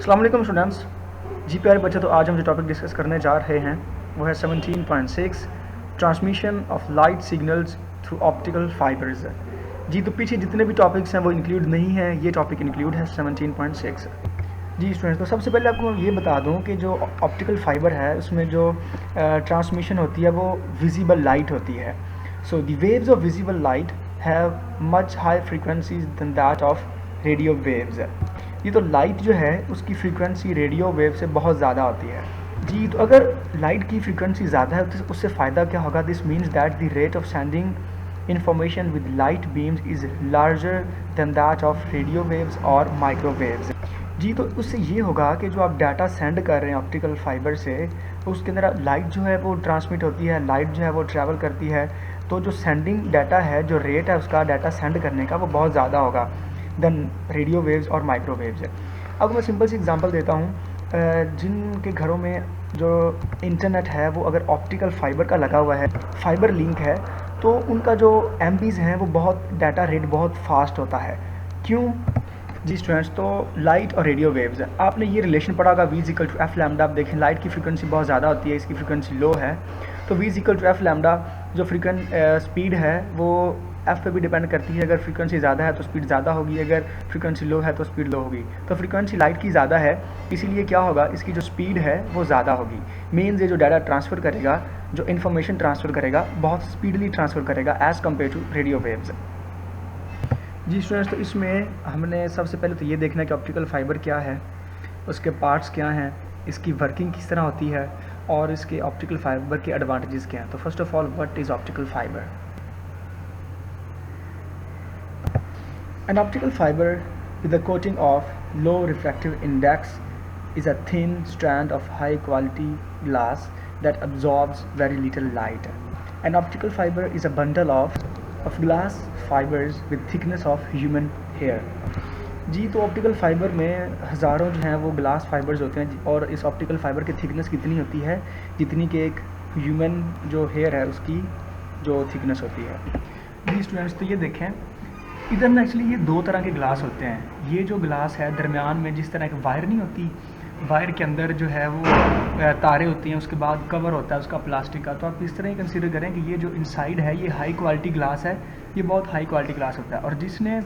अस्सलाम वालेकुम स्टूडेंट्स। जी प्यारे बच्चे, तो आज हम जो टॉपिक डिस्कस करने जा रहे हैं वो है 17.6 transmission of light signals through optical fibres. जी तो पीछे जितने भी टॉपिक्स हैं वो इंक्लूड नहीं है, ये टॉपिक इंक्लूड है 17.6। जी स्टूडेंट्स, तो सबसे पहले आपको ये बता दूं कि जो ऑप्टिकल फाइबर है उसमें जो ट्रांसमिशन होती है वो विजिबल लाइट होती है। So the waves of visible light have much high frequencies than that of radio waves. ये तो लाइट जो है उसकी फ्रीक्वेंसी रेडियो वेव से बहुत ज़्यादा होती है। जी तो अगर लाइट की फ्रीक्वेंसी ज़्यादा है तो उससे फ़ायदा क्या होगा? This means that the rate of sending information with light beams is larger than that of radio waves or microwaves। जी तो उससे ये होगा कि जो आप डाटा सेंड कर रहे हैं ऑप्टिकल फाइबर से, उसके अंदर लाइट जो है वो ट्रांसमिट होती है, लाइट जो है वो ट्रैवल करती है, तो जो सेंडिंग डाटा है, जो रेट है उसका डाटा सेंड करने का, वो बहुत ज़्यादा होगा देन रेडियो वेव्स और माइक्रोवेव्स। अब मैं सिंपल सी एग्जांपल देता हूँ। जिनके घरों में जो इंटरनेट है वो अगर ऑप्टिकल फाइबर का लगा हुआ है, फाइबर लिंक है, तो उनका जो एमबीज हैं वो बहुत डाटा रेट बहुत फास्ट होता है। क्यों? जी स्टूडेंट्स, तो लाइट और रेडियो वेव्स, आपने ये रिलेशन पढ़ा होगा V equal to f lambda. आप देखें लाइट की फ्रीक्वेंसी बहुत ज़्यादा होती है, इसकी फ्रीक्वेंसी लो है, तो V equal to f lambda जो स्पीड है वो एफ पे भी डिपेंड करती है। अगर फ्रीक्वेंसी ज़्यादा है तो स्पीड ज़्यादा होगी, अगर फ्रीक्वेंसी लो है तो स्पीड लो होगी। तो फ्रीक्वेंसी लाइट की ज़्यादा है, इसीलिए क्या होगा, इसकी जो स्पीड है वो ज़्यादा होगी। मीन्स ये जो डाटा ट्रांसफ़र करेगा, जो इन्फॉर्मेशन ट्रांसफ़र करेगा, बहुत स्पीडली ट्रांसफ़र करेगा as compare to radio waves. जी स्टूडेंट्स, तो इसमें हमने सबसे पहले तो ये देखना है कि ऑप्टिकल फाइबर क्या है, उसके पार्ट्स क्या हैं, इसकी वर्किंग किस तरह होती है और इसके ऑप्टिकल फाइबर के एडवांटेजेस क्या हैं। तो first of all, what is optical fibre? An optical fiber with a coating of low refractive index is a thin strand of high quality glass that absorbs very little light. An optical fiber is a bundle of glass fibers with thickness of human hair। जी तो optical fibre में हज़ारों जो हैं वो glass fibres होते हैं, और इस ऑप्टिकल फाइबर की थिकनेस कितनी होती है? जितनी कि एक ह्यूमन जो हेयर है उसकी जो थिकनेस होती है। जी स्टूडेंट्स, तो ये देखें, इधर में एक्चुअली ये दो तरह के ग्लास होते हैं। ये जो ग्लास है दरमियान में जिस तरह की वायर नहीं होती, वायर के अंदर जो है वो तारे होती हैं, उसके बाद कवर होता है उसका प्लास्टिक का। तो आप इस तरह ही कंसीडर करें कि ये जो इनसाइड है ये हाई क्वालिटी ग्लास है, ये बहुत हाई क्वालिटी ग्लास होता है। और जिसने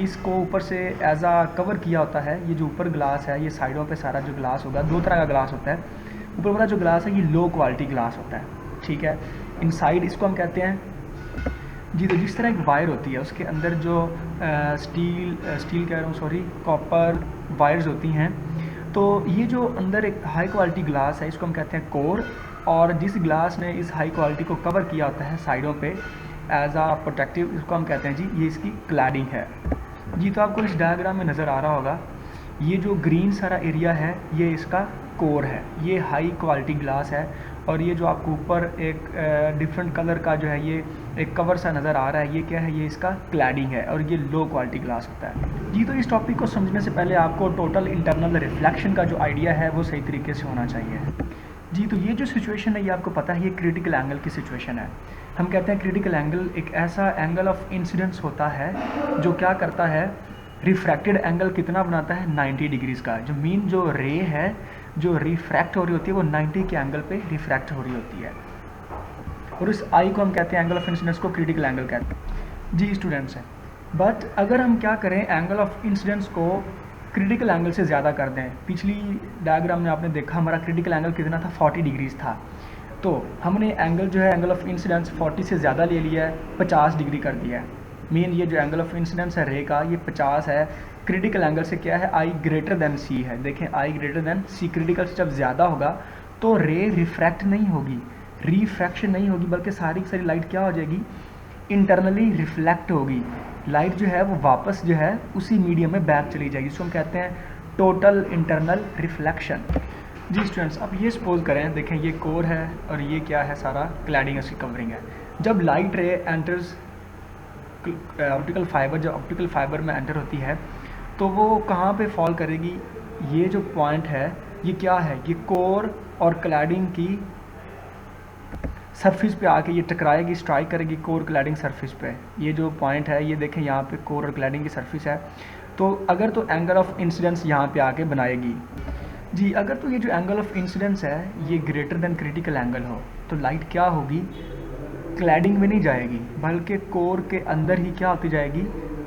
इसको ऊपर से एज आ कवर किया होता है, ये जो ऊपर ग्लास है, ये साइडों पे सारा जो ग्लास होगा, दो तरह का ग्लास होता है। ऊपर वाला जो ग्लास है ये लो क्वालिटी ग्लास होता है, ठीक है। इनसाइड इसको हम कहते हैं जी। तो जिस तरह एक वायर होती है उसके अंदर जो स्टील कह रहा हूँ, सॉरी, कॉपर वायर्स होती हैं, तो ये जो अंदर एक हाई क्वालिटी ग्लास है इसको हम कहते हैं कोर। और जिस ग्लास ने इस हाई क्वालिटी को कवर किया होता है साइडों पे एज आ प्रोटेक्टिव, इसको हम कहते हैं जी ये इसकी क्लैडिंग है। जी तो आपको इस डायग्राम में नज़र आ रहा होगा, ये जो ग्रीन सारा एरिया है ये इसका कोर है, ये हाई क्वालिटी ग्लास है। और ये जो आपको ऊपर एक डिफरेंट कलर का जो है ये एक कवर सा नज़र आ रहा है, ये क्या है? ये इसका क्लैडिंग है, और ये लो क्वालिटी ग्लास होता है। जी तो इस टॉपिक को समझने से पहले आपको टोटल इंटरनल रिफ्लेक्शन का जो आइडिया है वो सही तरीके से होना चाहिए। जी तो ये जो सिचुएशन है ये आपको पता है, ये क्रिटिकल एंगल की सिचुएशन है। हम कहते हैं क्रिटिकल एंगल एक ऐसा एंगल ऑफ इंसिडेंस होता है जो क्या करता है, रिफ्रैक्टेड एंगल कितना बनाता है? 90 डिग्रीज़ का। जो मीन जो रे है जो रिफ्रैक्ट हो रही होती है वो 90 के एंगल पे रिफ्रैक्ट हो रही होती है, और इस आई को हम कहते हैं, एंगल ऑफ इंसिडेंस को क्रिटिकल एंगल कहते हैं। जी स्टूडेंट्स हैं, बट अगर हम क्या करें, एंगल ऑफ इंसिडेंस को क्रिटिकल एंगल से ज़्यादा कर दें। पिछली डायग्राम में आपने देखा हमारा क्रिटिकल एंगल कितना था? 40 डिग्रीज़ था। तो हमने एंगल जो है एंगल ऑफ इंसिडेंस 40 से ज़्यादा ले लिया है, 50 डिग्री कर दिया है। मीन ये जो एंगल ऑफ इंसिडेंस है रे का ये 50 है। क्रिटिकल एंगल से क्या है? आई ग्रेटर देन सी है। देखें, आई ग्रेटर देन सी, क्रिटिकल से जब ज़्यादा होगा तो रे रिफ्रैक्ट नहीं होगी, रिफ्रैक्शन नहीं होगी, बल्कि सारी की सारी लाइट क्या हो जाएगी? इंटरनली रिफ्लेक्ट होगी। लाइट जो है वो वापस जो है उसी मीडियम में बैक चली जाएगी, इसको हम कहते हैं टोटल इंटरनल रिफ्लेक्शन। जी स्टूडेंट्स, अब ये सपोज करें, देखें ये कोर है और ये क्या है? सारा क्लैडिंग इसकी कवरिंग है। जब लाइट रे एंटर्स ऑप्टिकल फाइबर, जब ऑप्टिकल फाइबर में एंटर होती है तो वो कहाँ पे फॉल करेगी? ये जो पॉइंट है ये क्या है? ये कोर और क्लैडिंग की सरफेस पे आके ये टकराएगी, स्ट्राइक करेगी कोर क्लैडिंग सरफेस पे। ये जो पॉइंट है ये देखें यहाँ पे कोर और क्लैडिंग की सरफेस है, तो अगर तो एंगल ऑफ इंसिडेंस यहाँ पे आके बनाएगी जी। अगर तो ये जो एंगल ऑफ इंसिडेंस है ये ग्रेटर देन क्रिटिकल एंगल हो तो लाइट क्या होगी, क्लैडिंग में नहीं जाएगी बल्कि कोर के अंदर ही क्या होती जाएगी,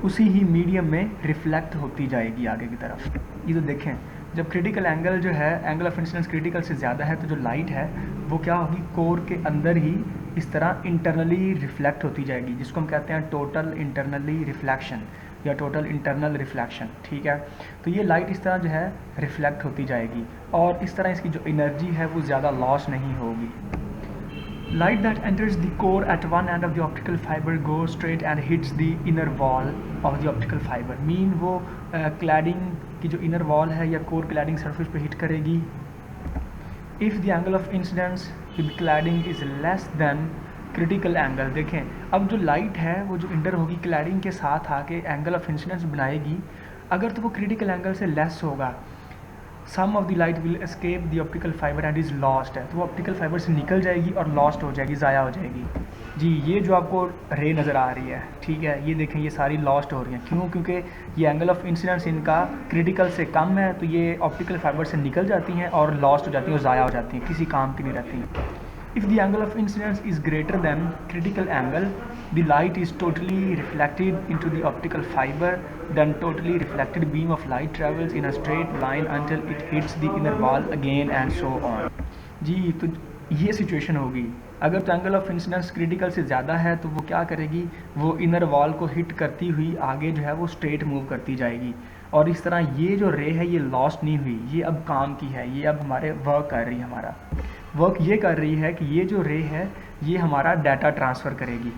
उसी ही मीडियम में रिफ्लेक्ट होती जाएगी आगे की तरफ। ये तो देखें, जब क्रिटिकल एंगल जो है, एंगल ऑफ इंसिडेंस क्रिटिकल से ज़्यादा है तो जो लाइट है वो क्या होगी, कोर के अंदर ही इस तरह इंटरनली रिफ्लेक्ट होती जाएगी, जिसको हम कहते हैं टोटल इंटरनली रिफ्लेक्शन या टोटल इंटरनल रिफ्लेक्शन। ठीक है, तो ये लाइट इस तरह जो है रिफ्लेक्ट होती जाएगी और इस तरह इसकी जो एनर्जी है वो ज़्यादा लॉस नहीं होगी। Light that enters the core at one end of the optical fiber goes straight and hits the inner wall of the optical fiber. Mean वो cladding की जो inner wall है या core cladding surface पे hit करेगी। If the angle of incidence with cladding is less than critical angle, देखें अब जो light है वो जो इंटर होगी cladding के साथ आके angle of incidence बनाएगी, अगर तो वो critical angle से less होगा, some of the light will escape the optical fibre and is lost है, तो वो ऑप्टिकल फाइबर से निकल जाएगी और लॉस्ट हो जाएगी, ज़ाया हो जाएगी जी। ये जो आपको रे नज़र आ रही है, ठीक है, ये देखें ये सारी लॉस्ट हो रही हैं, क्यों, क्योंकि ये एंगल ऑफ इंसिडेंस इनका क्रिटिकल से कम है, तो ये ऑप्टिकल फाइबर से निकल जाती हैं और लॉस्ट हो जाती हैं और ज़ाया हो जाती हैं, किसी काम की नहीं रहती। If the angle of incidence is greater than critical angle, the light is totally reflected into the optical fiber, then totally reflected beam of light travels in a straight line until it hits the inner wall again and so on। जी, तो ये situation होगी, अगर तो angle of incidence critical से ज़्यादा है तो वो क्या करेगी, वो इनर वॉल को हिट करती हुई आगे जो है वो स्ट्रेट मूव करती जाएगी और इस तरह ये जो रे है ये लॉस्ट नहीं हुई, ये अब काम की है, ये अब हमारे वर्क कर रही है, हमारा वर्क ये कर रही है कि ये जो रे है ये हमारा डाटा ट्रांसफ़र करेगी।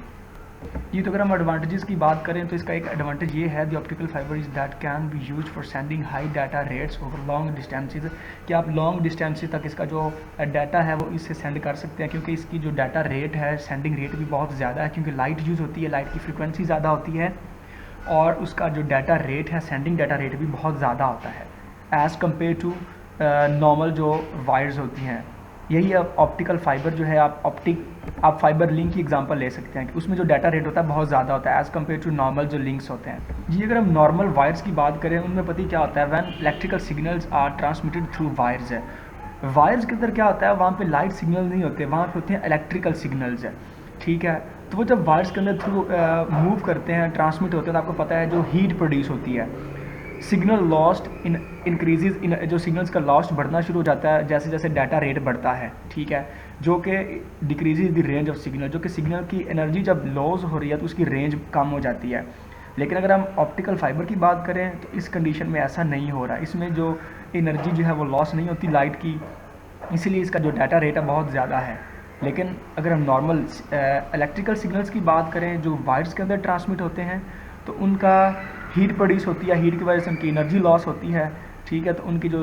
ये तो अगर हम एडवांटेजेस की बात करें तो इसका एक एडवांटेज ये है, the optical fibre is that can be use for sending high data rates over long distances, कि आप लॉन्ग डिस्टेंसेज तक इसका जो डाटा है वो इससे सेंड कर सकते हैं, क्योंकि इसकी जो डाटा रेट है, सेंडिंग रेट भी बहुत ज़्यादा है, क्योंकि लाइट यूज़ होती है, लाइट की फ्रिक्वेंसी ज़्यादा होती है और उसका जो डाटा रेट है, सेंडिंग डाटा रेट भी बहुत ज़्यादा होता है एज़ कम्पेयर टू नॉर्मल जो वायर्स होती हैं। यही ऑप्टिकल फाइबर जो है, आप फाइबर लिंक की एग्जांपल ले सकते हैं कि उसमें जो डाटा रेट होता है बहुत ज़्यादा होता है एज़ कम्पेयर टू नॉर्मल जो लिंक्स होते हैं जी। अगर हम नॉर्मल वायर्स की बात करें उनमें पता ही क्या होता है, when electrical signals are transmitted through wires है, वायर्स के अंदर क्या होता है, वहाँ पे लाइट सिग्नल नहीं होते, वहाँ पे होते हैं इलेक्ट्रिकल सिग्नल्स है। ठीक है, तो वो जब वायर्स के अंदर थ्रू मूव करते हैं, ट्रांसमिट होते हैं, तो आपको पता है जो हीट प्रोड्यूस होती है, सिग्नल लॉस्ट इंक्रीजेज इन, जो सिग्नल्स का लॉस्ट बढ़ना शुरू हो जाता है जैसे जैसे डाटा रेट बढ़ता है। ठीक है, जो कि decreases the range of signal, जो कि सिग्नल की एनर्जी जब लॉस हो रही है तो उसकी रेंज कम हो जाती है। लेकिन अगर हम ऑप्टिकल फाइबर की बात करें तो इस कंडीशन में ऐसा नहीं हो रहा, इसमें जो एनर्जी जो है वो लॉस नहीं होती लाइट की, इसीलिए इसका जो डाटा रेट है बहुत ज़्यादा है। लेकिन अगर हम नॉर्मल इलेक्ट्रिकल सिग्नल्स की बात करें जो वायर्स के अंदर ट्रांसमिट होते हैं तो उनका हीट प्रोड्यूस होती है, हीट की वजह से उनकी एनर्जी लॉस होती है। ठीक है, तो उनकी जो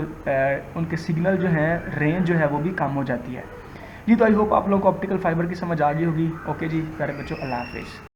उनके सिग्नल जो हैं, रेंज जो है वो भी कम हो जाती है जी। तो आई होप आप लोगों को ऑप्टिकल फाइबर की समझ आ गई होगी। ओके जी, प्यारे बच्चों, अल्लाह हाफिज़।